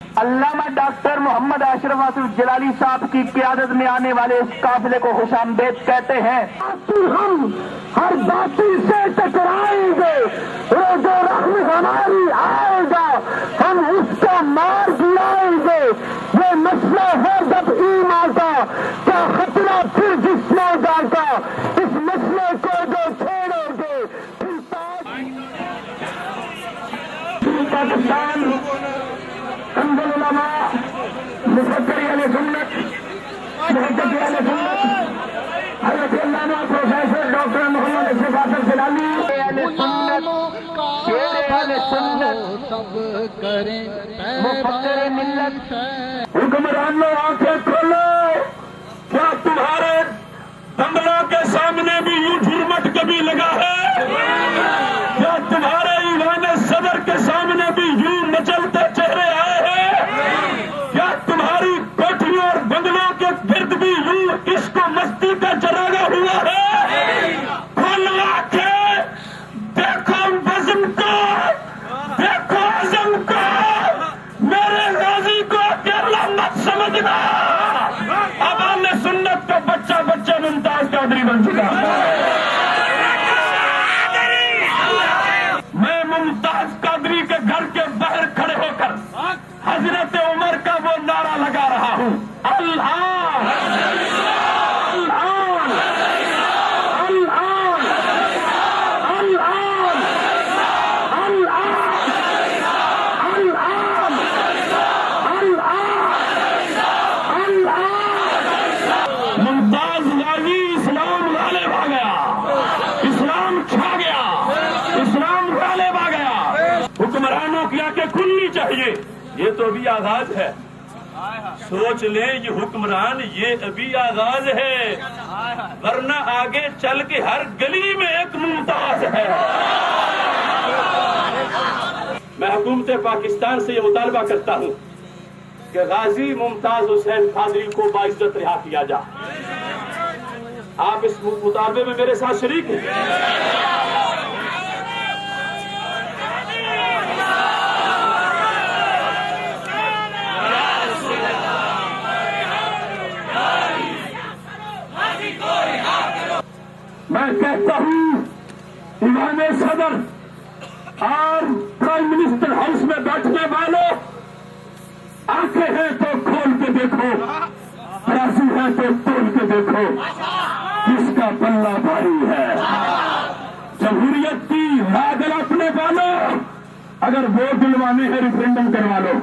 علامہ doctor محمد اشرف آصف جلالی صاحب کی قیادت میں آنے والے اس قافلے کو خوش آمدید کہتے ہیں۔ ہم ہر باطل سے ٹکرائیں گے، روز رحم ہماری آئے گا، ہم اس کو مار گرائیں گے۔ یہ مسئلہ ہے جب ایمان کا، کیا خطرہ پھر جسموں کا، اس مسئلے کو جو چھوڑو گے پھر پاکستان حمد العلماء مفکر اہل سنت محقق اہل سنت حضرت علامہ پروفیسر ڈاکٹر محمد اشرف آصف جلالی اہل سنت شیر اہل سنت مفکر ملت۔ حکمرانوں آنکھیں کھولو، کیا تمہارے بنگلوں کے سامنے بھی یوں جھرمٹ کبھی لگا ہے؟ کیا تمہارے ایوان صدر کے سامنے بھی یوں مچلتے چہرے آئے ہیں؟ کیا تمہاری کوٹھیوں اور بنگلوں کے گرد بھی یوں عشق و مستی کا چراغا ہوا ہے؟ کھولو آنکھیں، دیکھو بزم کو، دیکھو عزم کو، میرے غازی کو اکیلا مت سمجھنا۔ اب اہل سنت کا بچہ بچہ ممتاز قادری بن چکا ہے۔ میں ممتاز قادری کے گھر کے باہر کھڑے ہو کر حضرت عمر کا وہ نعرہ لگا رہا ہوں، الآن الآن الآن الآن الآن الآن ممتاز غازی اسلام غالب آ گیا، اسلام چھا گیا، اسلام غالب آ گیا۔ حکمرانوں کی آنکھیں کھلنی چاہیے، یہ تو ابھی آغاز ہے۔ سوچ لیں یہ حکمران یہ ابھی آغاز ہے، ورنہ آگے چل کے ہر گلی میں ایک ممتاز ہے۔ میں حکومت پاکستان سے یہ مطالبہ کرتا ہوں کہ غازی ممتاز حسین قادری کو باعزت رہا کیا جائے۔ آپ اس مطالبے میں میرے ساتھ شریک ہیں؟ میں کہتا ہوں ایوان صدر اور پرائم منسٹر ہاؤس میں بیٹھنے والوں، آنکھیں ہیں تو کھول کے دیکھو، ترازو ہے تو تول کے دیکھو، کس کا پلہ بھاری ہے۔ جمہوریت کی لاگل اپنے والوں، اگر ووٹ دلوانے ہیں ریفرینڈم کروا لو،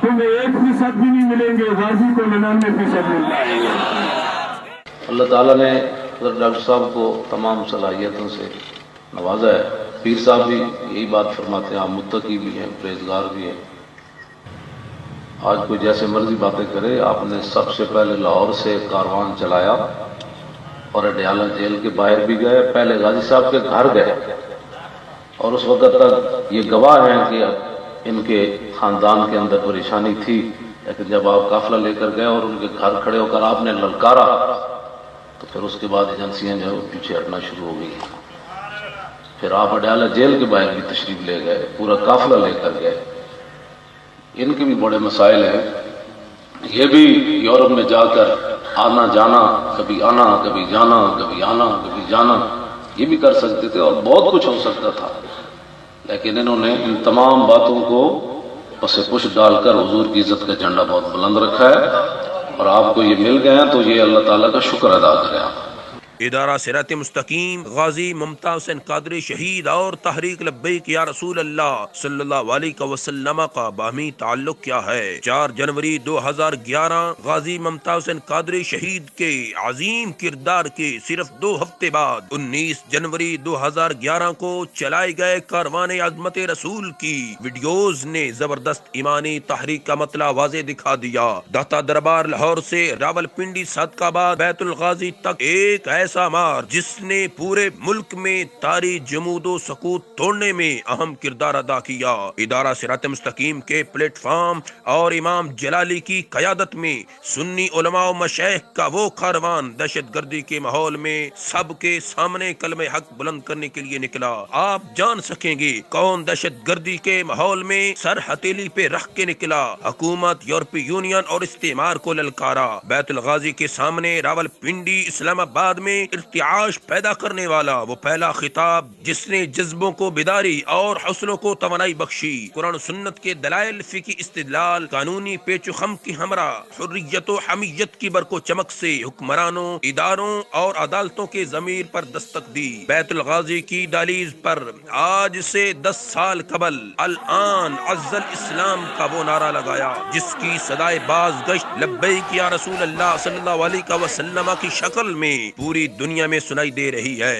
تمہیں 1% بھی نہیں ملیں گے، غازی کو 99% مل جائیں گے۔ اللہ تعالیٰ نے حضرت ڈاکٹر صاحب کو تمام صلاحیتوں سے نوازا ہے۔ پیر صاحب بھی یہی بات فرماتے ہیں، آپ متقی بھی ہیں، پرہیزگار بھی ہیں۔ آج کوئی جیسے مرضی باتیں کرے، آپ نے سب سے پہلے لاہور سے کاروان چلایا اور اڈیالہ جیل کے باہر بھی گئے، پہلے غازی صاحب کے گھر گئے، اور اس وقت تک یہ گواہ ہیں کہ ان کے خاندان کے اندر پریشانی تھی، لیکن جب آپ قافلہ لے کر گئے اور ان کے گھر کھڑے ہو کر آپ نے للکارا تو پھر اس کے بعد ایجنسیاں جو پیچھے ہٹنا شروع ہو گئی۔ پھر آپ اڈیالہ جیل کے باہر بھی تشریف لے گئے، پورا قافلہ لے کر گئے۔ ان کے بھی بڑے مسائل ہیں، یہ بھی یورپ میں جا کر آنا جانا، کبھی آنا کبھی جانا، کبھی آنا کبھی جانا، یہ بھی کر سکتے تھے اور بہت کچھ ہو سکتا تھا، لیکن انہوں نے ان تمام باتوں کو پس پش ڈال کر حضور کی عزت کا جھنڈا بہت بلند رکھا ہے، اور آپ کو یہ مل گئے ہیں تو یہ اللہ تعالیٰ کا شکر ادا کریں آپ۔ ادارہ صراط مستقیم غازی ممتاز حسین قادری شہید اور تحریک لبیک یا رسول اللہ صلی اللہ علیہ وسلم کا باہمی تعلق کیا ہے؟ 4 جنوری 2011 غازی ممتاز حسین قادری شہید کے عظیم کردار کے صرف 2 ہفتے بعد 19 جنوری 2011 کو چلائے گئے کاروان عظمت رسول کی ویڈیوز نے زبردست ایمانی تحریک کا مطلع واضح دکھا دیا۔ داتا دربار لاہور سے راول پنڈی صادق آباد بیت الغازی تک ایک ایسا مار جس نے پورے ملک میں طاری جمود و سکوت توڑنے میں اہم کردار ادا کیا۔ ادارہ صراط مستقیم کے پلیٹ فارم اور امام جلالی کی قیادت میں سنی علماء و مشائخ کا وہ کاروان دہشت گردی کے ماحول میں سب کے سامنے کلمہ حق بلند کرنے کے لیے نکلا۔ آپ جان سکیں گے کون دہشت گردی کے ماحول میں سر ہتھیلی پہ رکھ کے نکلا۔ حکومت، یورپی یونین اور استعمار کو للکارا۔ بیت الغازی کے سامنے راول پنڈی، اسلام آباد میں ارتعاش پیدا کرنے والا وہ پہلا خطاب جس نے جذبوں کو بیداری اور حوصلوں کو توانائی بخشی۔ قرآن و سنت کے دلائل، فقہی استدلال، قانونی پیچ و خم کی ہمراہ حریت و حمیت کی برق و چمک سے حکمرانوں، اداروں اور عدالتوں کے ضمیر پر دستک دی۔ بیت الغازی کی دہلیز پر آج سے 10 سال قبل الآن عز الاسلام کا وہ نعرہ لگایا جس کی صدائے بازگشت لبیک یا رسول اللہ صلی اللہ علیہ وسلم کی شکل میں پوری دنیا میں سنائی دے رہی ہے۔